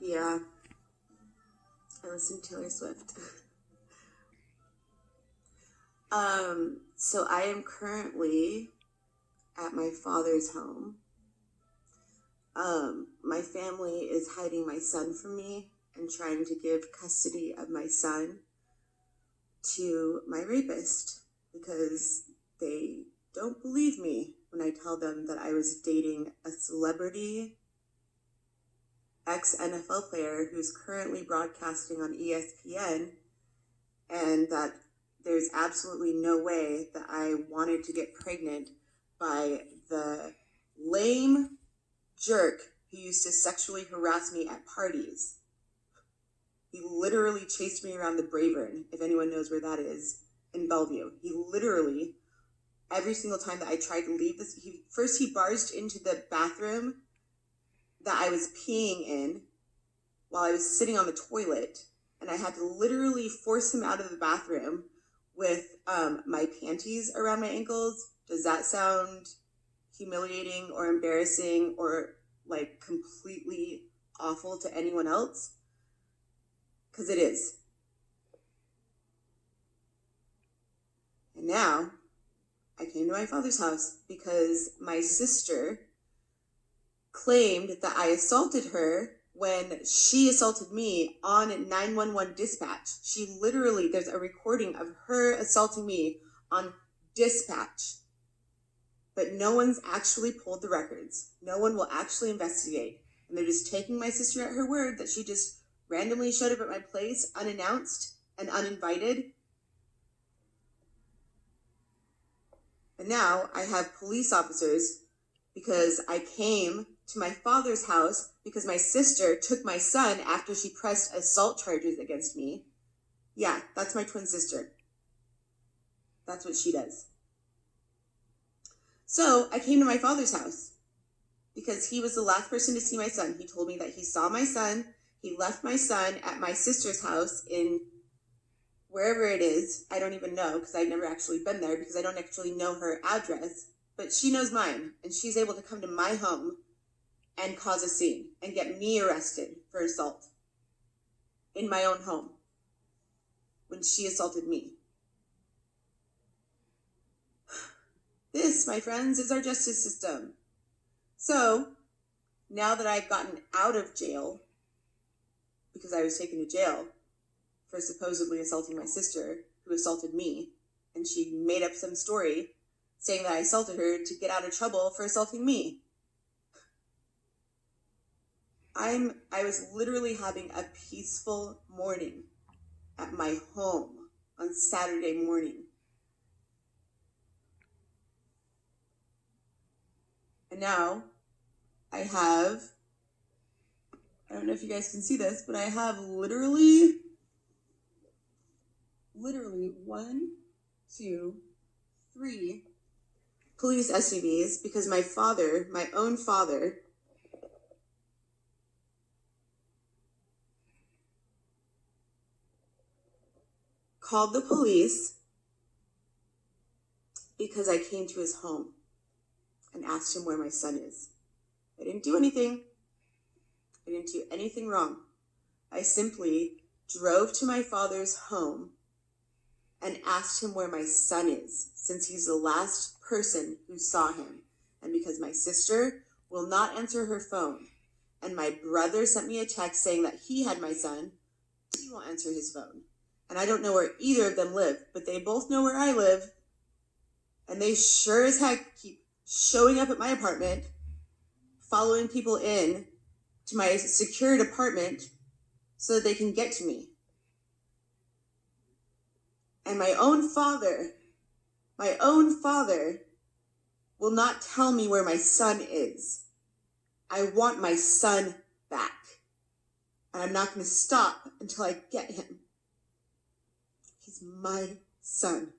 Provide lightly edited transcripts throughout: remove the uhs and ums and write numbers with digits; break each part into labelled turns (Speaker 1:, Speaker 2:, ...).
Speaker 1: Yeah, I listen to Taylor Swift. So I am currently at my father's home. My family is hiding my son from me and trying to give custody of my son to my rapist because they don't believe me when I tell them that I was dating a celebrity ex-NFL player who's currently broadcasting on ESPN, and that there's absolutely no way that I wanted to get pregnant by the lame jerk who used to sexually harass me at parties. He literally chased me around the Bravern, if anyone knows where that is, in Bellevue. He literally, every single time that I tried to leave this, he barged into the bathroom that I was peeing in while I was sitting on the toilet, and I had to literally force him out of the bathroom with my panties around my ankles. Does that sound humiliating or embarrassing or like completely awful to anyone else? Because it is. And now I came to my father's house because my sister claimed that I assaulted her when she assaulted me on 911 dispatch. She literally, there's a recording of her assaulting me on dispatch. But no one's actually pulled the records. No one will actually investigate. And they're just taking my sister at her word that she just randomly showed up at my place unannounced and uninvited. And now I have police officers because I came to my father's house because my sister took my son after she pressed assault charges against me. Yeah, that's my twin sister. That's what she does. So I came to my father's house because he was the last person to see my son. He told me that he saw my son. He left my son at my sister's house in wherever it is. I don't even know because I've never actually been there because I don't actually know her address. But she knows mine, and she's able to come to my home and cause a scene and get me arrested for assault in my own home when she assaulted me. This, my friends, is our justice system. So, now that I've gotten out of jail, because I was taken to jail for supposedly assaulting my sister, who assaulted me, and she made up some story saying that I assaulted her to get out of trouble for assaulting me. I was literally having a peaceful morning at my home on Saturday morning. And now I don't know if you guys can see this, but I have literally 1, 2, 3 police SUVs because my own father, called the police because I came to his home and asked him where my son is. I didn't do anything. I didn't do anything wrong. I simply drove to my father's home and asked him where my son is, since he's the last person who saw him. And because my sister will not answer her phone, and my brother sent me a text saying that he had my son, he won't answer his phone. And I don't know where either of them live, but they both know where I live. And they sure as heck keep showing up at my apartment, following people in to my secured apartment so that they can get to me. And my own father will not tell me where my son is. I want my son back. And I'm not going to stop until I get him. He's my son.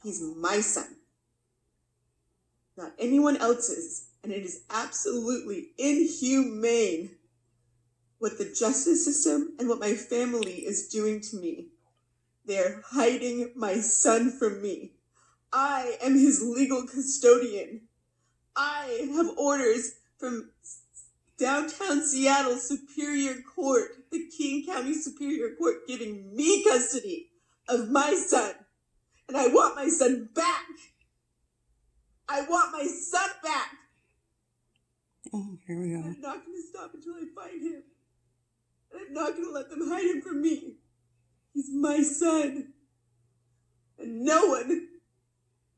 Speaker 1: He's my son. Not anyone else's. And it is absolutely inhumane what the justice system and what my family is doing to me. They're hiding my son from me. I am his legal custodian. I have orders from downtown Seattle Superior Court, the King County Superior Court, giving me custody of my son. And I want my son back. I want my son back.
Speaker 2: Oh, here we go.
Speaker 1: I'm not going to stop until I find him. And I'm not going to let them hide him from me. He's my son. And no one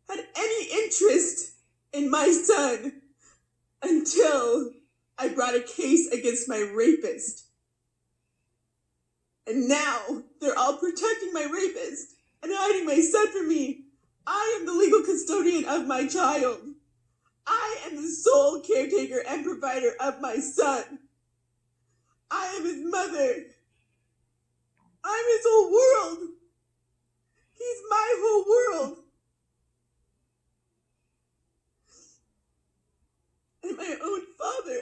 Speaker 1: had any interest in my son until I brought a case against my rapist. And now they're all protecting my rapist and hiding my son from me. I am the legal custodian of my child. I am the sole caretaker and provider of my son. I am his mother. I'm his whole world. He's my whole world. And my own father.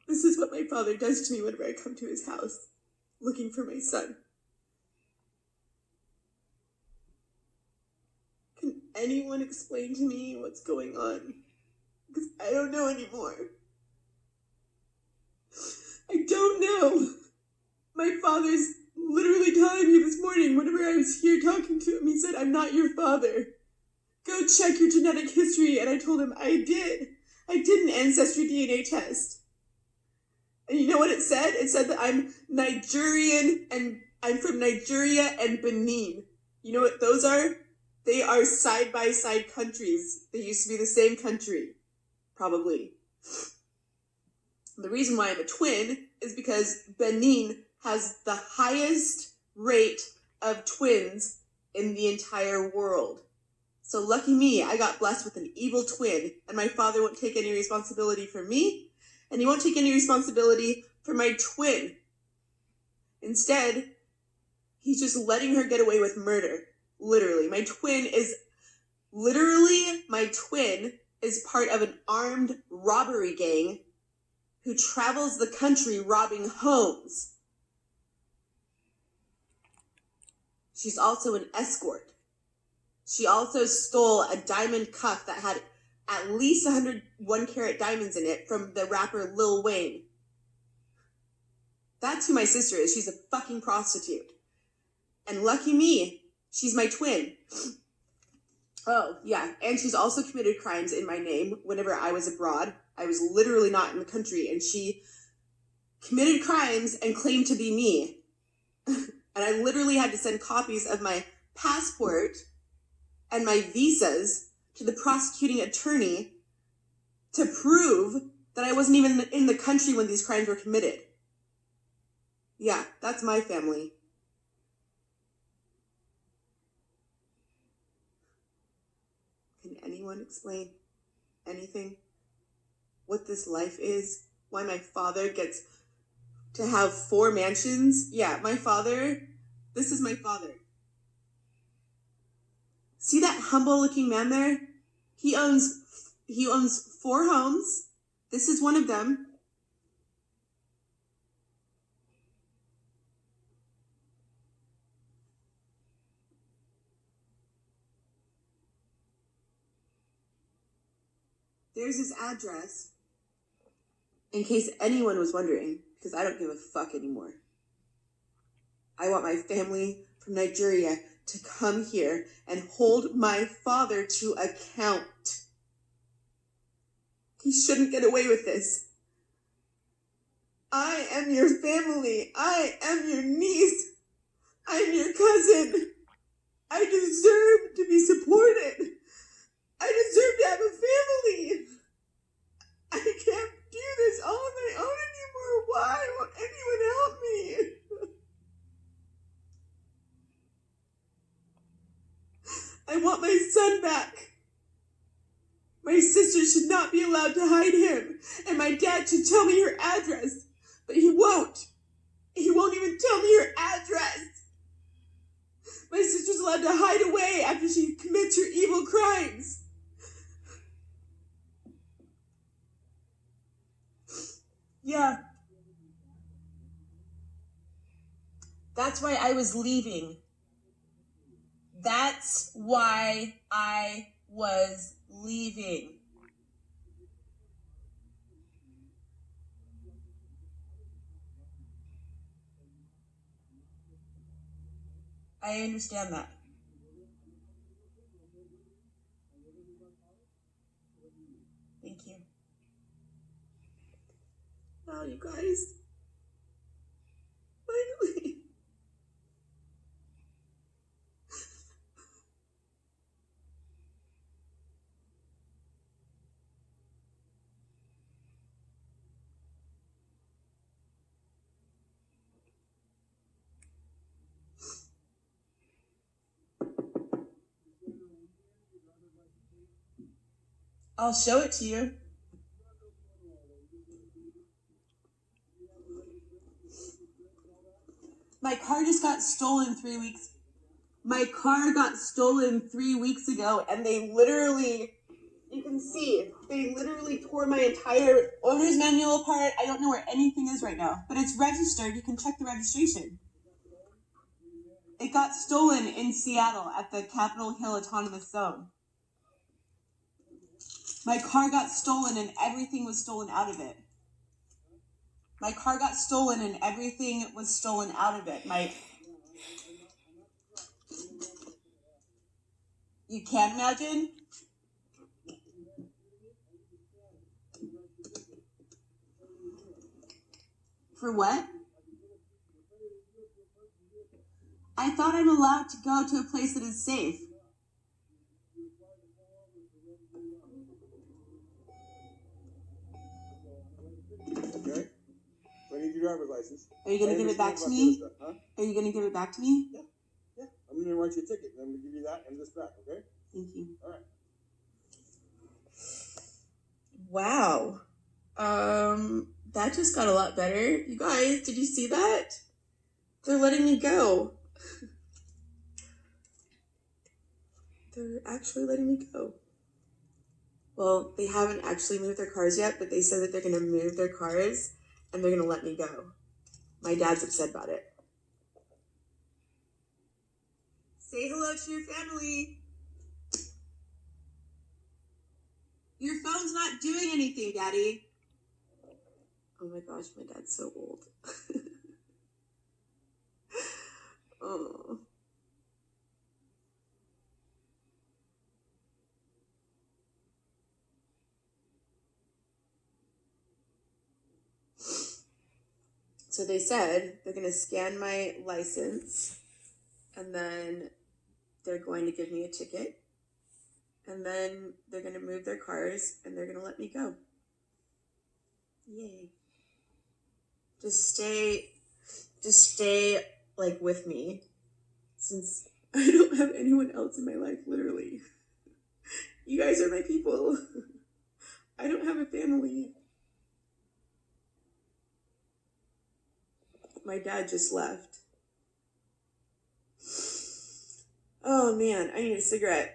Speaker 1: This is what my father does to me whenever I come to his house, looking for my son. Can anyone explain to me what's going on? Because I don't know anymore. I don't know. My father's literally telling me this morning, whenever I was here talking to him, he said, "I'm not your father. Go check your genetic history." And I told him I did. I did an ancestry DNA test. And you know what it said? It said that I'm Nigerian and I'm from Nigeria and Benin. You know what those are? They are side-by-side countries. They used to be the same country, probably. The reason why I'm a twin is because Benin has the highest rate of twins in the entire world. So lucky me, I got blessed with an evil twin, and my father won't take any responsibility for me, and he won't take any responsibility for my twin. Instead, he's just letting her get away with murder. Literally. My twin is part of an armed robbery gang who travels the country robbing homes. She's also an escort. She also stole a diamond cuff that had at least 101 carat diamonds in it from the rapper Lil Wayne. That's who my sister is. She's a fucking prostitute. And lucky me, she's my twin. Oh, yeah. And she's also committed crimes in my name whenever I was abroad. I was literally not in the country, and she committed crimes and claimed to be me. And I literally had to send copies of my passport and my visas to the prosecuting attorney to prove that I wasn't even in the country when these crimes were committed. Yeah, that's my family. Can anyone explain anything? What this life is? Why my father gets to have 4 mansions? Yeah, my father, this is my father. See that humble looking man there? He owns 4 homes. This is one of them. There's his address. In case anyone was wondering, because I don't give a fuck anymore. I want my family from Nigeria to come here and hold my father to account. He shouldn't get away with this. I am your family. I am your niece. I'm your cousin. I deserve to be supported. I deserve to have a family. I can't do this all on my own anymore. Why won't anyone help me? I want my son back. My sister should not be allowed to hide him, and my dad should tell me her address, but he won't. He won't even tell me her address. My sister's allowed to hide away after she commits her evil crimes. Yeah. That's why I was leaving. That's why I was leaving. I understand that. Thank you. Wow, you guys. Finally. I'll show it to you. My car just got stolen 3 weeks. My car got stolen 3 weeks ago, and they literally, you can see, they literally tore my entire owner's manual apart. I don't know where anything is right now, but it's registered. You can check the registration. It got stolen in Seattle at the Capitol Hill Autonomous Zone. My car got stolen and everything was stolen out of it. My car got stolen and everything was stolen out of it. You can't imagine? For what? I thought I'm allowed to go to a place that is safe.
Speaker 3: Okay. So I need your driver's license.
Speaker 1: Are you going to give it back to me?
Speaker 3: Huh?
Speaker 1: Are you going to give it back to me?
Speaker 3: Yeah. Yeah. I'm going to write you a ticket, and I'm going to give you that and this back, okay?
Speaker 1: Thank you.
Speaker 3: All right.
Speaker 1: Wow. That just got a lot better. You guys, did you see that? They're letting me go. They're actually letting me go. Well, they haven't actually moved their cars yet, but they said that they're going to move their cars and they're going to let me go. My dad's upset about it. Say hello to your family. Your phone's not doing anything, Daddy. Oh my gosh, my dad's so old. Oh. So they said they're going to scan my license and then they're going to give me a ticket and then they're going to move their cars and they're going to let me go. Yay. Just stay like with me since I don't have anyone else in my life, literally. You guys are my people. I don't have a family. My dad just left. Oh man, I need a cigarette.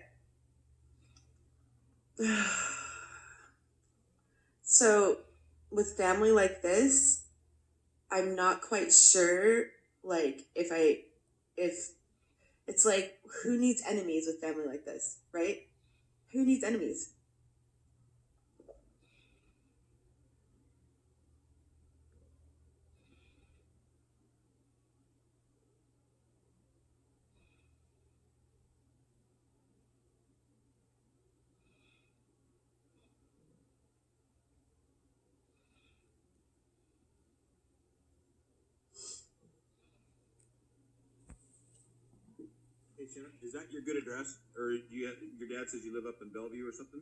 Speaker 1: So, with family like this, I'm not quite sure, like, if it's like, who needs enemies with family like this, right? Who needs enemies?
Speaker 3: Hey, Shannon, is that your good address? Or your dad says you live up in Bellevue or something?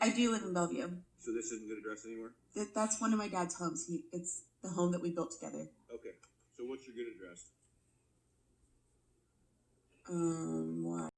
Speaker 1: I do live in Bellevue.
Speaker 3: So this isn't good address anymore?
Speaker 1: That's one of my dad's homes. It's the home that we built together.
Speaker 3: Okay. So what's your good address?
Speaker 1: Why?